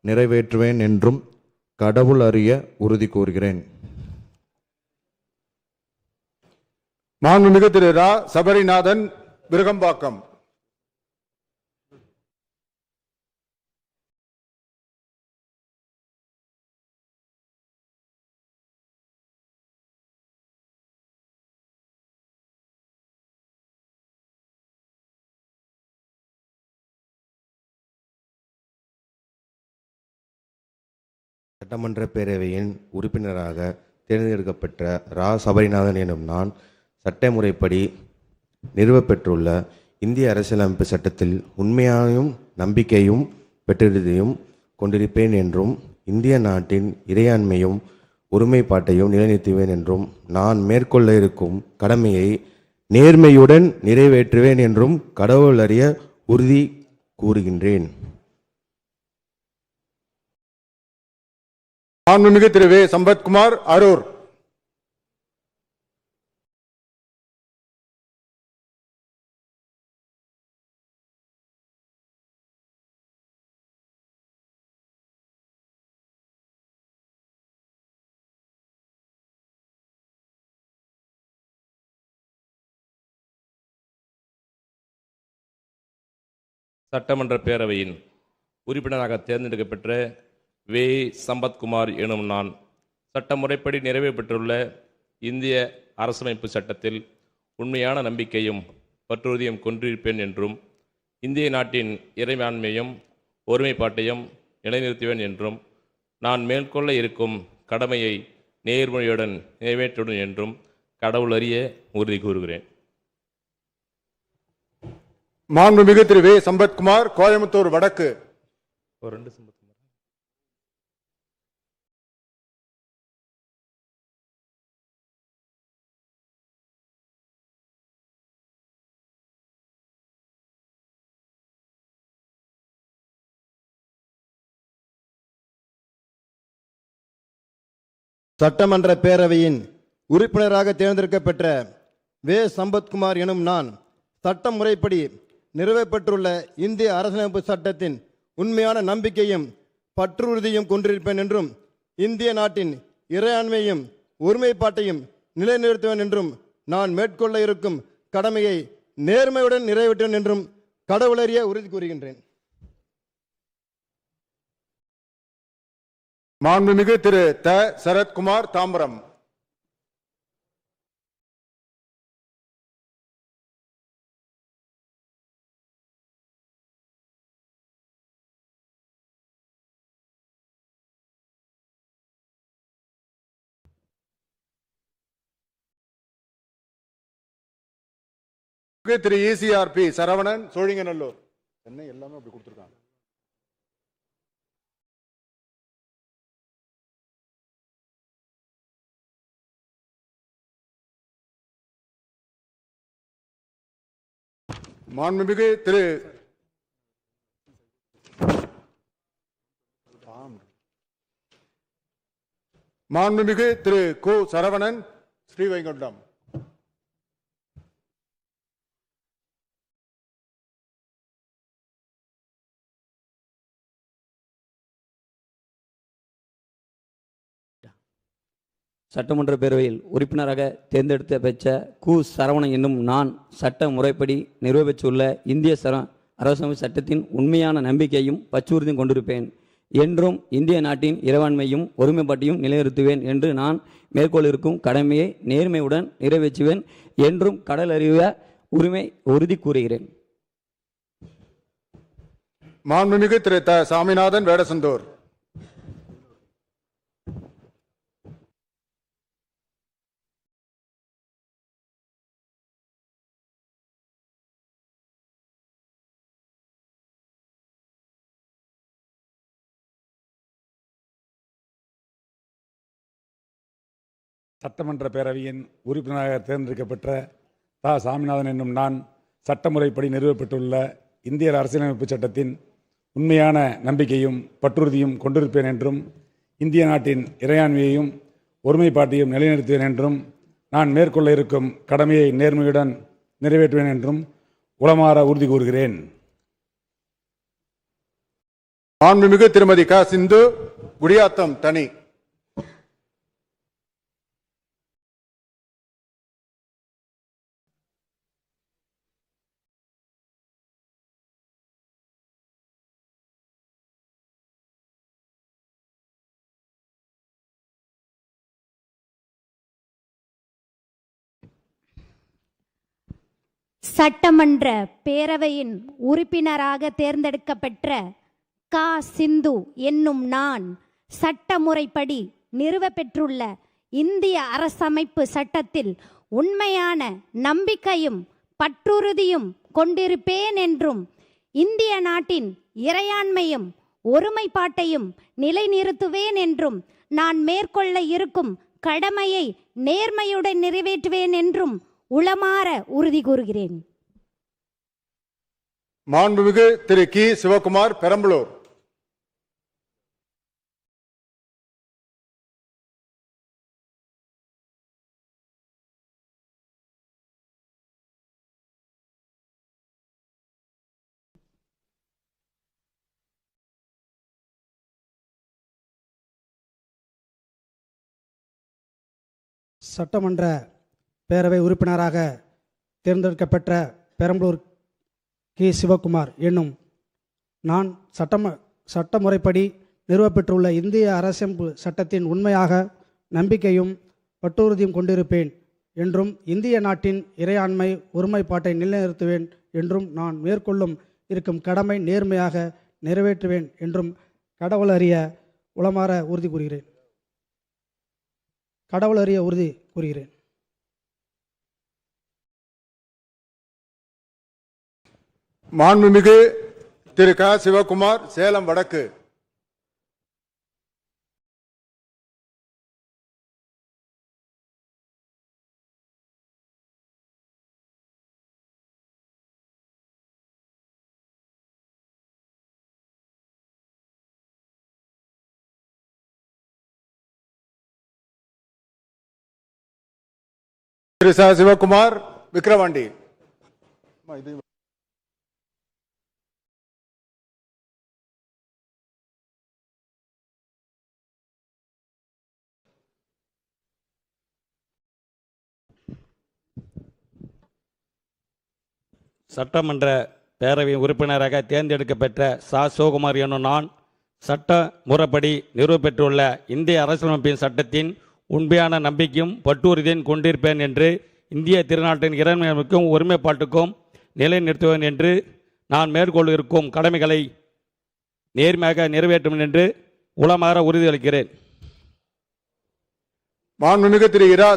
நிறைவேற்றுவேன் என்றும் கடவுள் அறிய உறுதி கூறுகிறேன். மாண்புமிகு திரு ரா. சபரிநாதன், விருகம்பாக்கம். சட்டமன்ற பேரவையின் உறுப்பினராக தேர்ந்தெடுக்கப்பட்ட ரா. சபரிநாதன் எனும் நான் சட்ட முறைப்படி நிறுவப்பெற்றுள்ள இந்திய அரசியலமைப்பு சட்டத்தில் உண்மையாயும் நம்பிக்கையும் பெற்றிருதையும் கொண்டிருப்பேன் என்றும் இந்திய நாட்டின் இறையாண்மையும் ஒருமைப்பாட்டையும் நிலைநிறுத்துவேன் என்றும் நான் மேற்கொள்ள இருக்கும் கடமையை நேர்மையுடன் நிறைவேற்றுவேன் என்றும் கடவுள் அறிய உறுதி கூறுகின்றேன். மாண்புமிகு திரு வே. சம்பத்குமார், அரூர். சட்டமன்ற பேரவையின் உறுப்பினராக தேர்ந்தெடுக்கப்பெற்ற வே. சம்பத்குமார் எனும் நான் சட்ட முறைப்படி நிறைவேற்றப்பட்டுள்ள இந்திய அரசமைப்பு சட்டத்தில் உண்மையான நம்பிக்கையும் பற்றுறுதியும் கொண்டிருப்பேன் என்றும் இந்திய நாட்டின் இறையாண்மையும் ஒருமைப்பாட்டையும் நிலைநிறுத்துவேன் என்றும் நான் மேற்கொள்ள இருக்கும் கடமையை நேர்மையுடன் நிறைவேற்றுவேன் என்றும் கடவுள் அறிய உறுதி கூறுகிறேன். மாண்புமிகு திரு வே. சம்பத்குமார், கோயம்புத்தூர் வடக்கு. சட்டமன்ற பேரவையின் உறுப்பினராக தேர்ந்தெடுக்கப்பெற்ற வே. சம்பத்குமார் எனும் நான் சட்ட முறைப்படி நிறைவேற்றப்பட்டுள்ள இந்திய அரசியலமைப்பு சட்டத்தின் உண்மையான நம்பிக்கையும் பற்றுறுதியும் கொண்டிருப்பேன் என்றும் இந்திய நாட்டின் இறையாண்மையும் ஒருமைப்பாட்டையும் நிலைநிறுத்துவேன் என்றும் நான் மேற்கொள்ள இருக்கும் கடமையை நேர்மையுடன் நிறைவேற்றுவேன் என்றும் கடவுளறிய உறுதி கூறுகின்றேன். மாண்புமிகு திரு த. சரத்குமார், தாம்பரம். திரு ECRP சரவணன், சோழிங்கநல்லூர். என்ன எல்லாமே அப்படி கொடுத்துருக்காங்க. மாண்புமிகு திரு கு. சரவணன், ஸ்ரீவைகுண்டம். சட்டமன்ற பேரவையில் உறுப்பினராக தேர்ந்தெடுத்த பெற்ற கு. சரவணன் என்னும் நான் சட்ட முறைப்படி நிறைவேற்றியுள்ள இந்திய அரசியலமைப்பு சட்டத்தின் உண்மையான நம்பிக்கையும் பற்றுறுதியும் கொண்டிருப்பேன் என்றும் இந்திய நாட்டின் இறையாண்மையும் ஒருமைப்பாட்டையும் நிலைநிறுத்துவேன் என்று நான் மேற்கொள்ளிருக்கும் கடமையை நேர்மையுடன் நிறைவேற்றுவேன் என்றும் கடவுள் அறிய உறுதி கூறுகிறேன். மாண்புமிகு திரு த. சாமிநாதன், வேடசந்தூர். சட்டமன்ற பேரவையின் உறுப்பினராக தேர்ந்தெடுக்கப்பெற்ற தா. சாமிநாதன் என்னும் நான் சட்டமுறைப்படி நிறுவப்பட்டுள்ள இந்திய அரசியலமைப்பு சட்டத்தின் உண்மையான நம்பிக்கையும் பற்றுறுதியும் கொண்டிருப்பேன் என்றும் இந்திய நாட்டின் இறையாண்மையையும் ஒருமைப்பாட்டையும் நிலைநிறுத்துவேன் என்றும் நான் மேற்கொள்ள இருக்கும் கடமையை நேர்மையுடன் நிறைவேற்றுவேன் என்றும் உளமாற உறுதி கூறுகிறேன். மாண்புமிகு திருமதி க சிந்து, குடியாத்தம் தனி. சட்டமன்ற பேரவையின் உறுப்பினராக தேர்ந்தெடுக்கப்பெற்ற க சிந்து என்னும் நான் சட்டமுறைப்படி நிறுவப்பெற்றுள்ள இந்திய அரசமைப்பு சட்டத்தில் உண்மையான நம்பிக்கையும் பற்றுறுதியும் கொண்டிருப்பேன் என்றும் இந்திய நாட்டின் இறையாண்மையும் ஒருமைப்பாட்டையும் நிலைநிறுத்துவேன் என்றும் நான் மேற்கொள்ள இருக்கும் கடமையை நேர்மையுடன் நிறைவேற்றுவேன் என்றும் உளமாற உறுதி கூறுகிறேன். மாண்புமிகு திரு கி சிவகுமார், பெரம்பலூர். சட்டமன்ற பேரவை உறுப்பினராக தேர்ந்தெடுக்கப்பெற்ற பெரம்பலூர் கி சிவகுமார் என்னும் நான் சட்டமுறைப்படி நிறுவப்பெற்றுள்ள இந்திய அரசியலமைப்பு சட்டத்தின் உண்மையாக நம்பிக்கையும் பற்றுறுதியும் கொண்டிருப்பேன் என்றும் இந்திய நாட்டின் இறையாண்மை ஒருமைப்பாட்டை நிலைநிறுத்துவேன் என்றும் நான் மேற்கொள்ளும் இருக்கும் கடமை நேர்மையாக நிறைவேற்றுவேன் என்றும் உளமாற உறுதி கூறுகிறேன். கடவுளறிய உறுதி கூறுகிறேன். மாண்புமிகு திரு க சிவகுமார், சேலம் வடக்கு. திரு ச சிவகுமார், விக்கிரவாண்டி. சட்டமன்ற பேரவை உறுப்பினராக தேர்ந்தெடுக்கப்பெற்ற ச சிவகுமார் என்னும் நான் சட்ட முறைப்படி நிறுவப்பெற்றுள்ள இந்திய அரசியலமைப்பின் சட்டத்தின் உண்மையான நம்பிக்கையும் பற்றுறுதியும் கொண்டிருப்பேன் என்று இந்திய திருநாட்டின் இறைமைக்கும் ஒருமைப்பாட்டுக்கும் நிலைநிறுத்துவேன் என்று நான் மேற்கொள்ள இருக்கும் கடமைகளை நேர்மையாக நிறைவேற்றும் என்று உளமாற உறுதியளிக்கிறேன். மாண்புமிகு திரு இரா